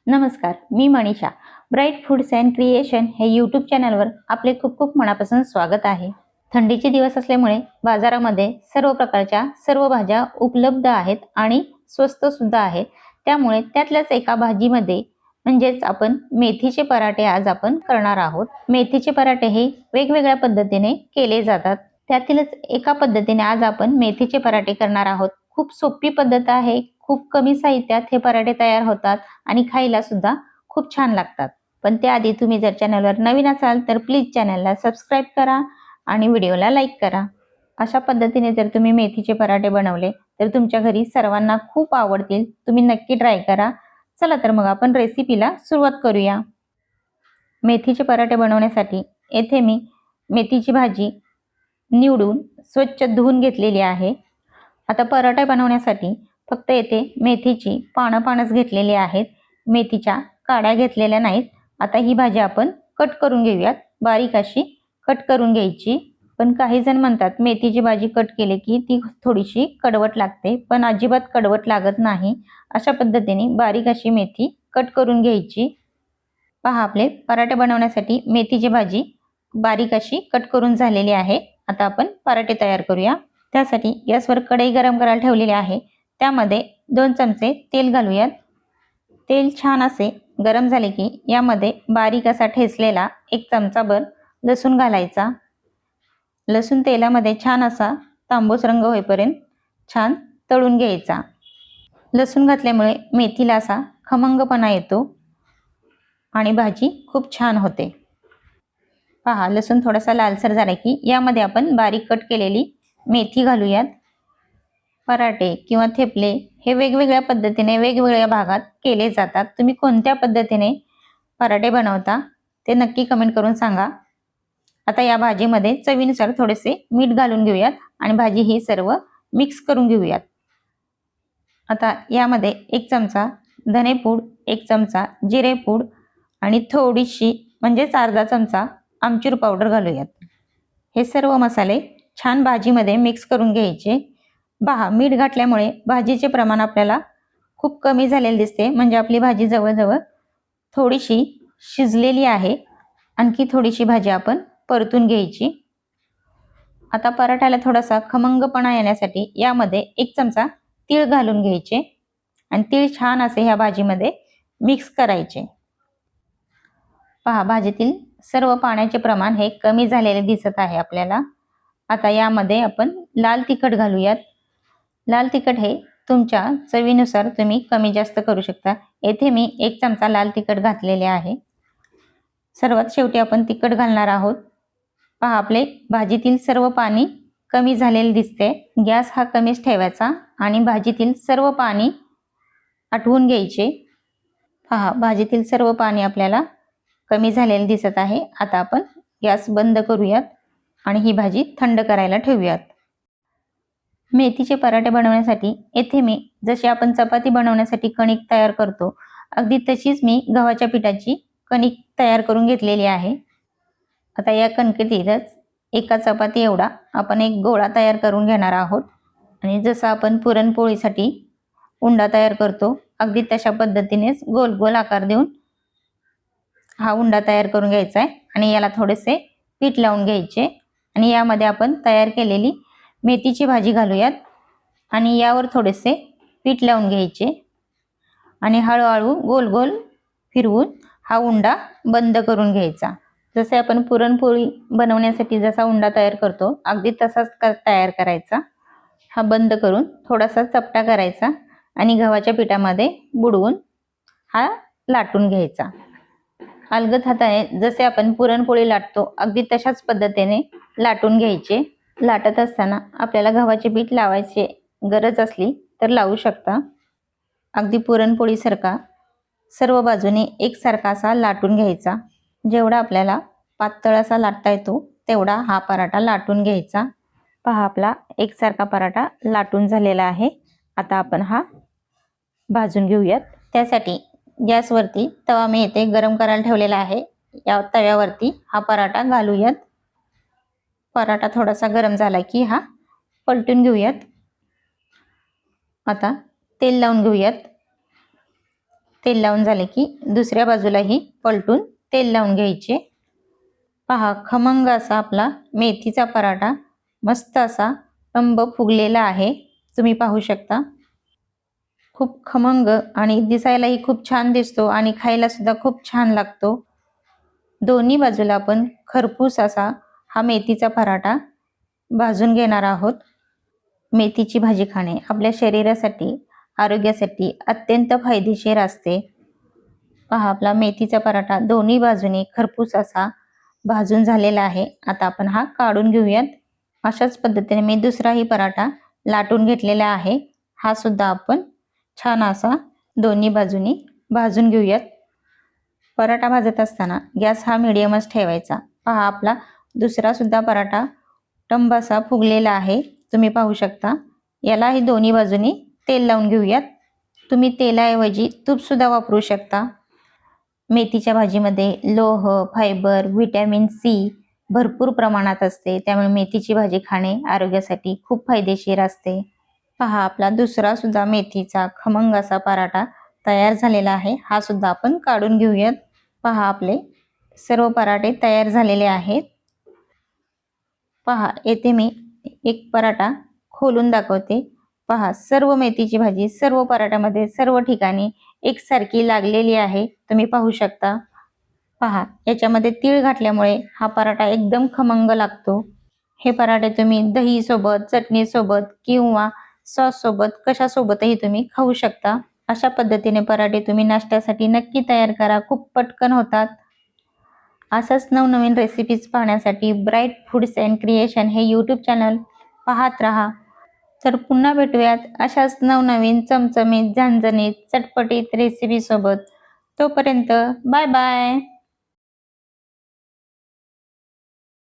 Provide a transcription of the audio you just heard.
नमस्कार, मी Manisha. Bright foods and creation हे यूट्यूब चॅनलवर आपले खूप खूप मनापासून स्वागत आहे. थंडीचे दिवस असल्यामुळे बाजारामध्ये सर्व प्रकारच्या सर्व भाज्या उपलब्ध आहेत आणि स्वस्त सुद्धा आहेत. त्यामुळे त्यातल्याच एका भाजीमध्ये म्हणजेच आपण मेथीचे पराठे आज आपण करणार आहोत. मेथीचे पराठे हे वेगवेगळ्या पद्धतीने केले जातात. त्यातीलच एका पद्धतीने आज आपण मेथीचे पराठे करणार आहोत. खूप सोपी पद्धत आहे. खूप कमी साहित्यात हे पराठे तयार होतात आणि खायला सुद्धा खूप छान लागतात. पण त्याआधी तुम्ही जर चॅनलवर नवीन असाल तर प्लीज चॅनलला सबस्क्राईब करा आणि व्हिडिओला लाईक करा. अशा पद्धतीने जर तुम्ही मेथीचे पराठे बनवले तर तुमच्या घरी सर्वांना खूप आवडतील. तुम्ही नक्की ट्राय करा. चला तर मग आपण रेसिपीला सुरुवात करूया. मेथीचे पराठे बनवण्यासाठी येथे मी मेथीची भाजी निवडून स्वच्छ धुवून घेतलेली आहे. आता पराठा बनवण्यासाठी फक्त येथे मेथीची पानंच घेतलेली आहेत. मेथीच्या काड्या घेतलेल्या नाहीत. आता ही भाजी आपण कट करून घेऊयात. बारीक अशी कट करून घ्यायची. पण काही जण म्हणतात मेथीची भाजी कट केली की ती थोडीशी कडवट लागते, पण अजिबात कडवट लागत नाही. अशा पद्धतीने बारीक अशी मेथी कट करून घ्यायची. पहा, आपले पराठे बनवण्यासाठी मेथीची भाजी बारीक अशी कट करून झालेली आहे. आता आपण पराठे तयार करूया. त्यासाठी गॅसवर कढई गरम करायला ठेवलेली आहे. त्यामध्ये 2 चमचे तेल घालूयात. तेल छान असे गरम झाले की यामध्ये बारीक असा ठेचलेला 1 चमचाभर लसूण घालायचा. लसूण तेलामध्ये छान असा तांबूस रंग होईपर्यंत छान तळून घ्यायचा. लसूण घातल्यामुळे मेथीला असा खमंगपणा येतो आणि भाजी खूप छान होते. पहा, लसूण थोडासा लालसर झाला की यामध्ये आपण बारीक कट केलेली मेथी घालूयात. पराठे किंवा थेपले हे वेगवेगळ्या पद्धतीने वेगवेगळ्या भागात केले जातात. तुम्ही कोणत्या पद्धतीने पराठे बनवता ते नक्की कमेंट करून सांगा. आता या भाजीमध्ये चवीनुसार थोडेसे मीठ घालून घेऊयात आणि भाजी ही सर्व मिक्स करून घेऊयात. आता यामध्ये 1 चमचा धनेपूड, 1 चमचा जिरेपूड आणि थोडीशी म्हणजेच अर्धा चमचा आमचूर पावडर घालूयात. हे सर्व मसाले छान भाजीमध्ये मिक्स करून घ्यायचे. पहा, मीठ घातल्यामुळे भाजीचे प्रमाण आपल्याला खूप कमी झालेले दिसते. म्हणजे आपली भाजी जवळजवळ थोडीशी शिजलेली आहे. आणखी थोडीशी भाजी आपण परतून घ्यायची. आता पराठ्याला थोडासा खमंगपणा येण्यासाठी यामध्ये 1 चमचा तीळ घालून घ्यायचे आणि तीळ छान असे ह्या भाजीमध्ये मिक्स करायचे. पहा, भाजीतील सर्व पाण्याचे प्रमाण हे कमी झालेले दिसत आहे आपल्याला. आता यामध्ये आपण लाल तिखट घालूयात. लाल तिखट हे तुमच्या चवीनुसार तुम्ही कमी जास्त करू शकता. येथे मी 1 चमचा लाल तिखट घातलेले आहे. सर्वात शेवटी आपण तिखट घालणार आहोत. पहा, आपले भाजीतील सर्व पाणी कमी झालेले दिसते. गॅस हा कमीच ठेवायचा आणि भाजीतील सर्व पाणी आटवून घ्यायचे. पहा, भाजीतील सर्व पाणी आपल्याला कमी झालेले दिसत आहे. आता आपण गॅस बंद करूयात आणि ही भाजी थंड करायला ठेवूयात. मेथीचे पराठे बनवण्यासाठी येथे मी जशी आपण चपाती बनवण्यासाठी कणिक तयार करतो अगदी तशीच मी गव्हाच्या पिठाची कणिक तयार करून घेतलेली आहे. आता या कणकेतीलच एका चपाती एवढा आपण एक गोळा तयार करून घेणार आहोत आणि जसं आपण पुरणपोळीसाठी उंडा तयार करतो अगदी तशा पद्धतीनेच गोल गोल आकार देऊन हा उंडा तयार करून घ्यायचा आहे आणि याला थोडेसे पीठ लावून घ्यायचे आणि यामध्ये आपण तयार केलेली मेथीची भाजी घालूयात आणि यावर थोडेसे पीठ लावून घ्यायचे आणि हळूहळू गोल गोल फिरवून हा उंडा बंद करून घ्यायचा. जसे आपण पुरणपोळी बनवण्यासाठी जसा उंडा तयार करतो अगदी तसाच तयार करायचा. हा बंद करून थोडासा चपटा करायचा आणि गव्हाच्या पिठामध्ये बुडवून हा लाटून घ्यायचा. अलगद हाताने जसे आपण पुरणपोळी लाटतो अगदी तशाच पद्धतीने लाटून घ्यायचे. लाटत असताना आपल्याला गव्हाचे पीठ लावायची गरज असली तर लावू शकता. अगदी पुरणपोळीसारखा सर्व बाजूने एकसारखा असा लाटून घ्यायचा. जेवढा आपल्याला पातळ असा लाटता येतो तेवढा हा पराठा लाटून घ्यायचा. पहा, आपला एकसारखा पराठा लाटून झालेला आहे. आता आपण हा भाजून घेऊयात. त्यासाठी गॅसवरती तवा मी येथे गरम करायला ठेवलेला आहे. या तव्यावरती हा पराठा घालूयात. पराठा थोडासा गरम झाला की हा पलटून घेऊयात. आता तेल लावून घेऊयात. तेल लावून झाले की दुसऱ्या बाजूलाही पलटून तेल लावून घ्यायचे। पहा, खमंग असा आपला मेथीचा पराठा मस्त असा टम्म फुगलेला आहे, तुम्ही पाहू शकता। खूप खमंग आणि दिसायलाही खूप छान दिसतो आणि खायला सुद्धा खूप छान लागतो। दोन्ही बाजूला आपण खरपूस असा हा मेथीचा पराठा भाजून घेणार आहोत। मेथीची भाजी खाणे आपल्या शरीरासाठी, आरोग्यासाठी अत्यंत फायदेशीर असते। पहा, आपला मेथीचा पराठा दोन्ही बाजूनी खरपूस असा भाजून झालेला आहे। आता आपण हा काढून घेऊयात। अशाच पद्धतीने मी दुसराही पराठा लाटून घेतलेला आहे, हा सुद्धा आपण छान असा दोन्ही बाजूनी भाजून घेऊयात। पराठा भाजत असताना गॅस हा मीडियमच ठेवायचा। पहा, आपला दुसरा सुद्धा पराठा टम्म असा फुगलेला आहे, तुम्ही पाहू शकता। यालाही दोन्ही बाजूनी तेल लावून घेऊयात। तुम्ही तेलाऐवजी तूप सुद्धा वापरू शकता। मेथीच्या भाजीमध्ये लोह, फायबर, व्हिटॅमिन सी भरपूर प्रमाणात असते, त्यामुळे मेथीची भाजी खाणे आरोग्यासाठी खूप फायदेशीर असते। पहा, आपला दुसरा सुद्धा मेथीचा खमंग असा पराठा तयार झालेला आहे, हा सुद्धा आपण काढून घेऊयात। पहा, आपले सर्व पराठे तयार झालेले आहेत। पहा, येथे मी एक पराठा खोलून दाखवते। पहा, सर्व मेथीची भाजी सर्व पराठ्यामध्ये सर्व ठिकाणी एकसारखी लागलेली आहे, तुम्ही पाहू शकता। पहा, याच्यामध्ये तीळ घातल्यामुळे हा पराठा एकदम खमंग लागतो। हे पराठे तुम्ही दही सोबत, चटणी सोबत किंवा सॉस सोबत कशासोबतही तुम्ही खाऊ शकता। अशा पद्धतीने पराठे तुम्ही नाश्त्यासाठी नक्की तयार करा, खूप पटकन होतात। असंच नवनवीन रेसिपीज पाहण्यासाठी ब्राईट फूड्स अँड क्रिएशन हे यूट्यूब चॅनल पाहत राहा। तर पुन्हा भेटूयात अशाच नवनवीन चमचमीत, झणझणीत, चटपटीत रेसिपी सोबत। तोपर्यंत बाय बाय।